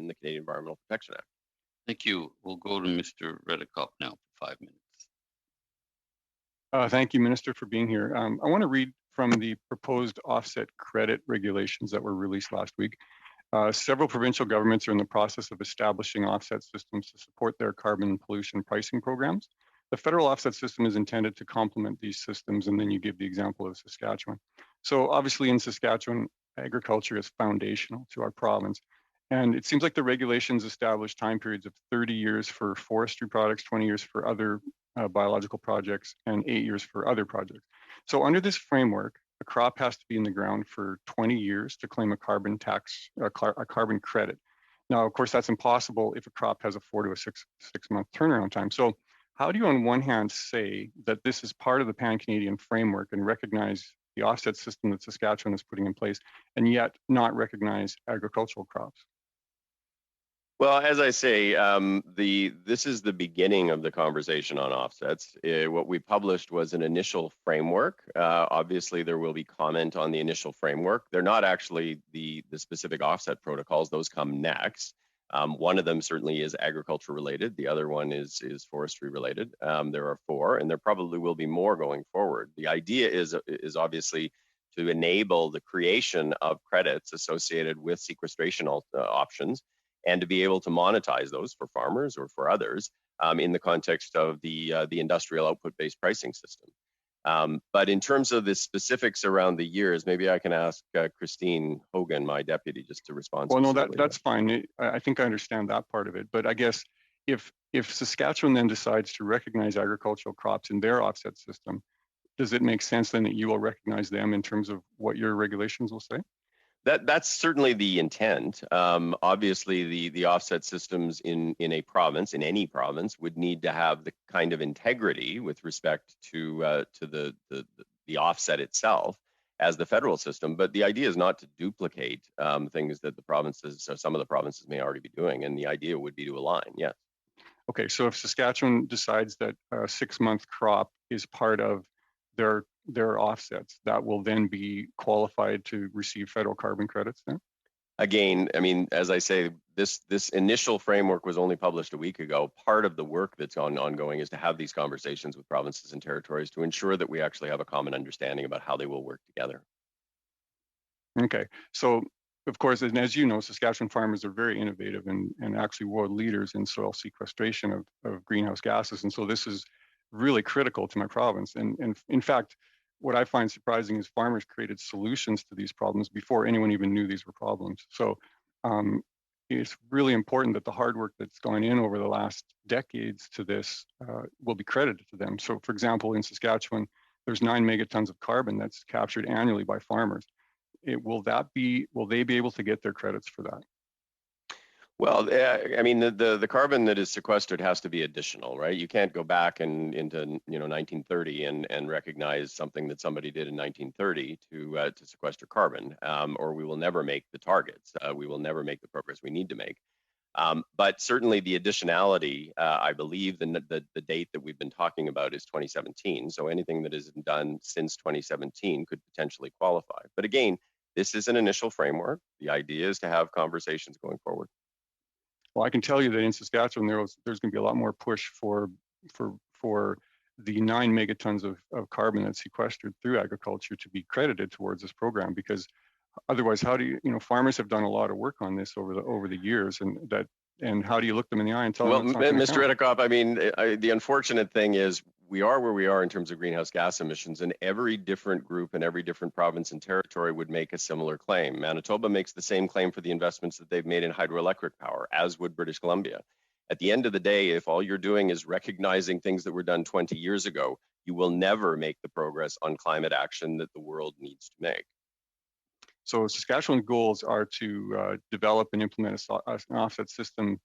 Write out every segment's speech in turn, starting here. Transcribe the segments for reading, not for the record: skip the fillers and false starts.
in the Canadian Environmental Protection Act. Thank you. We'll go to Mr. Redekop now for 5 minutes. Thank you, Minister, for being here. I want to read from the proposed offset credit regulations that were released last week. Several provincial governments are in the process of establishing offset systems to support their carbon and pollution pricing programs. The federal offset system is intended to complement these systems, and then you give the example of Saskatchewan. So obviously in Saskatchewan, agriculture is foundational to our province. And it seems like the regulations establish time periods of 30 years for forestry products, 20 years for other biological projects, and 8 years for other projects. So under this framework, a crop has to be in the ground for 20 years to claim a carbon tax, a carbon credit. Now, of course, that's impossible if a crop has a 4 to a 6 month turnaround time. So how do you on one hand say that this is part of the pan-Canadian framework and recognize the offset system that Saskatchewan is putting in place, and yet not recognize agricultural crops? Well, as I say, this is the beginning of the conversation on offsets. What we published was an initial framework. Obviously, there will be comment on the initial framework. They're not actually the specific offset protocols. Those come next. One of them certainly is agriculture related. The other one is forestry related. There are 4, and there probably will be more going forward. The idea is obviously to enable the creation of credits associated with sequestration options, and to be able to monetize those for farmers or for others in the context of the industrial output-based pricing system. But in terms of the specifics around the years, maybe I can ask Christine Hogan, my deputy, just to respond. Well, no, that's fine. I think I understand that part of it. But I guess if Saskatchewan then decides to recognize agricultural crops in their offset system, does it make sense then that you will recognize them in terms of what your regulations will say? That's certainly the intent. Obviously, the offset systems in a province, in any province, would need to have the kind of integrity with respect to the offset itself as the federal system. But the idea is not to duplicate things that the provinces, or some of the provinces, may already be doing. And the idea would be to align. Yes. Okay. So if Saskatchewan decides that a 6-month crop is part of their offsets, that will then be qualified to receive federal carbon credits then? Again, I mean, as I say, this initial framework was only published a week ago. Part of the work that's ongoing is to have these conversations with provinces and territories to ensure that we actually have a common understanding about how they will work together. Okay. So, of course, and as you know, Saskatchewan farmers are very innovative and actually world leaders in soil sequestration of greenhouse gases. And so this is really critical to my province. And in fact, what I find surprising is farmers created solutions to these problems before anyone even knew these were problems. So it's really important that the hard work that's gone in over the last decades to this will be credited to them. So for example, in Saskatchewan, there's 9 megatons of carbon that's captured annually by farmers. Will they be able to get their credits for that? Well, I mean, the carbon that is sequestered has to be additional, right? You can't go back into 1930 and recognize something that somebody did in 1930 to sequester carbon, or we will never make the targets. We will never make the progress we need to make. But certainly the additionality, I believe the date that we've been talking about is 2017. So anything that is done since 2017 could potentially qualify. But again, this is an initial framework. The idea is to have conversations going forward. Well, I can tell you that in Saskatchewan, there's going to be a lot more push for the 9 megatons of carbon that's sequestered through agriculture to be credited towards this program, because otherwise, how do farmers have done a lot of work on this over the years, and how do you look them in the eye and tell them? Well, Mr. Redekop, I mean, the unfortunate thing is we are where we are in terms of greenhouse gas emissions, and every different group and every different province and territory would make a similar claim. Manitoba makes the same claim for the investments that they've made in hydroelectric power, as would British Columbia. At the end of the day, if all you're doing is recognizing things that were done 20 years ago, you will never make the progress on climate action that the world needs to make. So Saskatchewan's goals are to develop and implement an offset system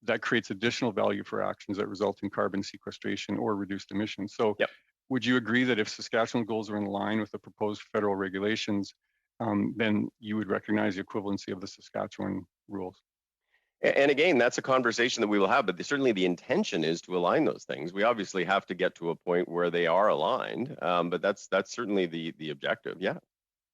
that creates additional value for actions that result in carbon sequestration or reduced emissions. So yep. Would you agree that if Saskatchewan goals are in line with the proposed federal regulations, then you would recognize the equivalency of the Saskatchewan rules? And again, that's a conversation that we will have, but certainly the intention is to align those things. We obviously have to get to a point where they are aligned, but that's certainly the objective, yeah.